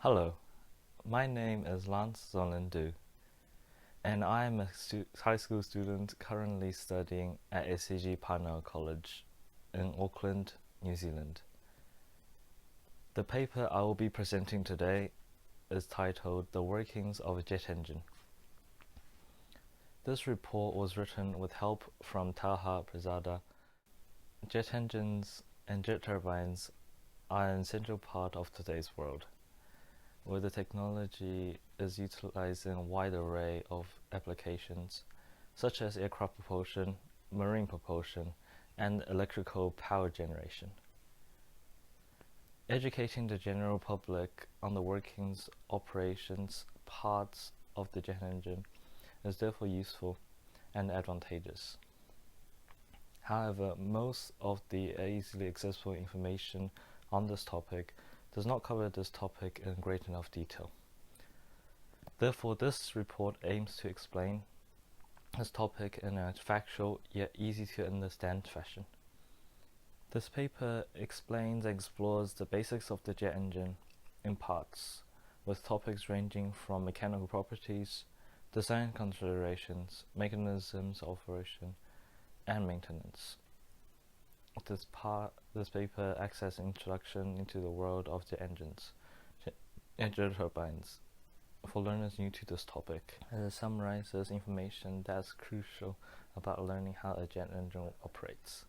Hello, my name is Lance Zonglin, and I am a high school student currently studying at ACG Parnell College in Auckland, New Zealand. The paper I will be presenting today is titled The Workings of a Jet Engine. This report was written with help from Taha Prezada. Jet engines and jet turbines are an essential part of today's world, where the technology is utilized in a wide array of applications, such as aircraft propulsion, marine propulsion, and electrical power generation. Educating the general public on the workings, operations, parts of the jet engine is therefore useful and advantageous. However, most of the easily accessible information on this topic does not cover this topic in great enough detail. Therefore, this report aims to explain this topic in a factual yet easy to understand fashion. This paper explains and explores the basics of the jet engine in parts, with topics ranging from mechanical properties, design considerations, mechanisms of operation, and maintenance. This paper acts as an introduction into the world of jet engines and jet turbines for learners new to this topic. It summarizes information that is crucial about learning how a jet engine operates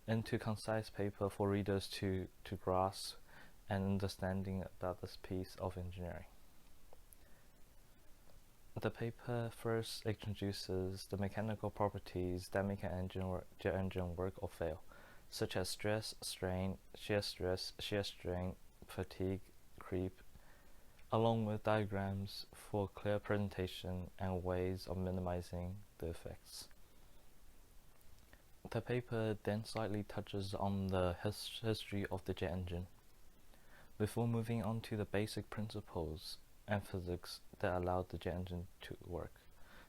into a concise paper for readers to grasp an understanding about this piece of engineering. The paper first introduces the mechanical properties that make an jet engine work or fail, such as stress, strain, shear strain, fatigue, creep, along with diagrams for clear presentation and ways of minimizing the effects. The paper then slightly touches on the history of the jet engine, before moving on to the basic principles and physics that allowed the jet engine to work,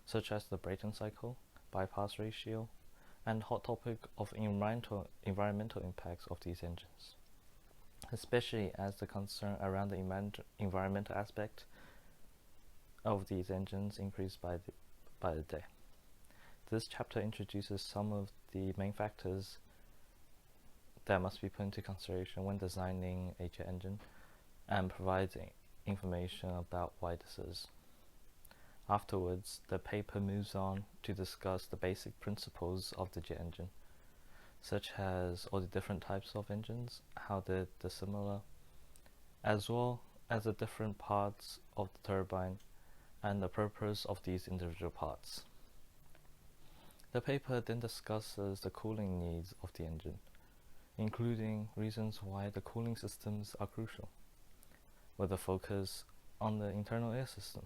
such as the Brayton cycle, bypass ratio, and hot topic of environmental impacts of these engines, especially as the concern around the environmental aspect of these engines increased by the day. This chapter introduces some of the main factors that must be put into consideration when designing a jet engine and provides information about why this is. Afterwards, the paper moves on to discuss the basic principles of the jet engine, such as all the different types of engines, how they're dissimilar, as well as the different parts of the turbine and the purpose of these individual parts. The paper then discusses the cooling needs of the engine, including reasons why the cooling systems are crucial, with a focus on the internal air system.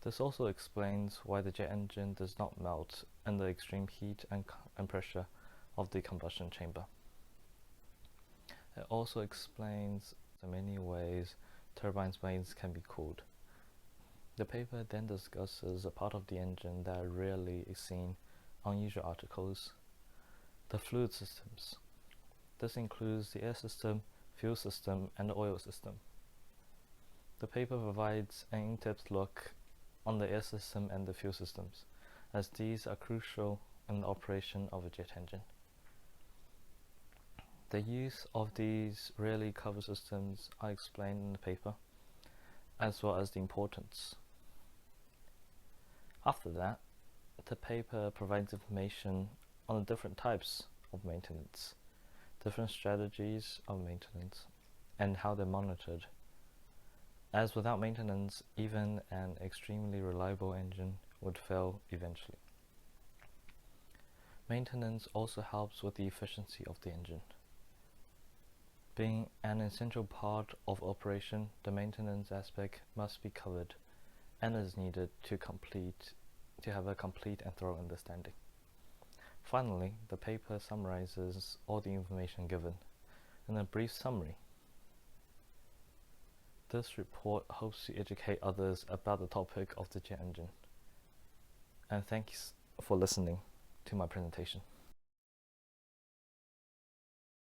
This also explains why the jet engine does not melt in the extreme heat and pressure of the combustion chamber. It also explains the many ways turbines' blades can be cooled. The paper then discusses a part of the engine that rarely is seen on usual articles, the fluid systems. This includes the air system, fuel system, and the oil system. The paper provides an in-depth look on the air system and the fuel systems, as these are crucial in the operation of a jet engine. The use of these rarely covered systems are explained in the paper, as well as the importance. After that, the paper provides information on the different types of maintenance, different strategies of maintenance, and how they're monitored, as without maintenance, even an extremely reliable engine would fail eventually. Maintenance also helps with the efficiency of the engine. Being an essential part of operation, the maintenance aspect must be covered and is needed to have a complete and thorough understanding. Finally, the paper summarizes all the information given in a brief summary. This report hopes to educate others about the topic of the jet engine. And thanks for listening to my presentation.